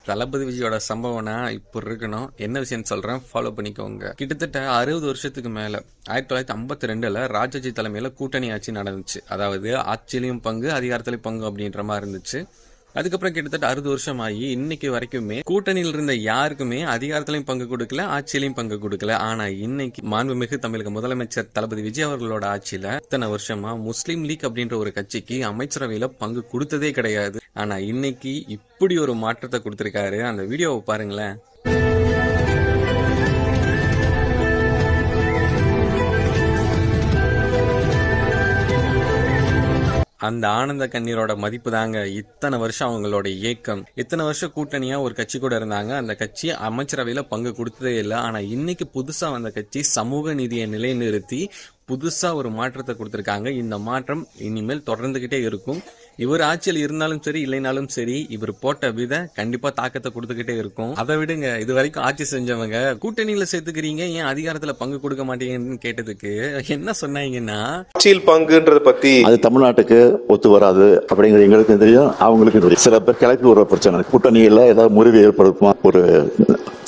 தளபதி விஜயோட சம்பவம்னா இப்படி இருக்கணும். என்ன விஷயம் சொல்றேன், ஃபாலோ பண்ணிக்கோங்க. கிட்டத்தட்ட 60 வருஷத்துக்கு மேல 1952ல ராஜாஜி தலைமையில கூட்டணி ஆட்சி நடந்துச்சு. அதாவது ஆட்சியிலையும் பங்கு, அதிகாரத்திலையும் பங்கு அப்படின்ற மாதிரி இருந்துச்சு. அதுக்கப்புறம் கிட்டத்தட்ட 60 வருஷம் ஆகி இன்னைக்கு வரைக்குமே கூட்டணியில் இருந்த யாருக்குமே அதிகாரத்திலையும் பங்கு கொடுக்கல, ஆட்சியிலையும் பங்கு கொடுக்கல. ஆனா இன்னைக்கு மாண்புமிகு தமிழக முதலமைச்சர் தளபதி விஜய் அவர்களோட ஆட்சியில இத்தனை வருஷமா முஸ்லீம் லீக் அப்படின்ற ஒரு கட்சிக்கு அமைச்சரவையில பங்கு கொடுத்ததே கிடையாது. ஆனா இன்னைக்கு இப்படி ஒரு மாற்றத்தை கொடுத்திருக்காரு. அந்த வீடியோவை பாருங்களேன். அந்த ஆனந்த கண்ணீரோட மதிப்பு தாங்க இத்தனை வருஷம் அவங்களோட இயக்கம். இத்தனை வருஷம் கூட்டணியா ஒரு கட்சி கூட இருந்தாங்க. அந்த கட்சி அமைச்சரவையில பங்கு கொடுத்ததே இல்லை. ஆனா இன்னைக்கு புதுசா வந்த கட்சி சமூக நீதியை நிலைநிறுத்தி புதுசா ஒரு மாற்றத்தை கொடுத்திருக்காங்க. இந்த மாற்றம் இனிமேல் தொடர்ந்துகிட்டே இருக்கும். இவர் ஆட்சியில் இருந்தாலும் சரி இல்லைனாலும் சரி, இவர் போட்ட விதை கண்டிப்பா தாக்கத்தை கொடுத்துக்கிட்டே இருக்கும். அதை விடுங்க, இது வரைக்கும் ஆட்சி செஞ்சவங்க கூட்டணியில சேர்த்துக்கிறீங்க, ஏன் அதிகாரத்துல பங்கு கொடுக்க மாட்டீங்கன்னு கேட்டதுக்கு என்ன சொன்னாங்கன்னா, ஆட்சியில் பங்குன்றத பத்தி அது தமிழ்நாட்டுக்கு ஒத்து வராது அப்படிங்கிறது எங்களுக்கு தெரியும், அவங்களுக்கு தெரியும். சில பேர் கிளப்பி ஒரு பிரச்சனை, கூட்டணியில ஏதாவது முறிவு ஏற்படுத்துமா ஒரு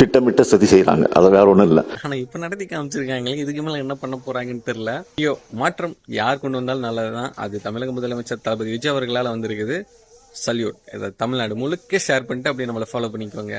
திட்டமிட்ட சதி செய்யறாங்க. அது வேற ஒண்ணும் இல்ல. ஆனா இப்ப நடத்தி காமிச்சிருக்காங்களே, இதுக்கு மேல என்ன பண்ண போறாங்கன்னு தெரியல. ஐயோ, மாற்றம் யார் கொண்டு வந்தாலும் நல்லதுதான். அது தமிழக முதலமைச்சர் தளபதி விஜய் அவர்களால வந்திருக்குது. சல்யூட். இதை தமிழ்நாடு முழுக்க ஷேர் பண்ணிட்டு அப்படியே நம்மளை ஃபாலோ பண்ணிக்கோங்க.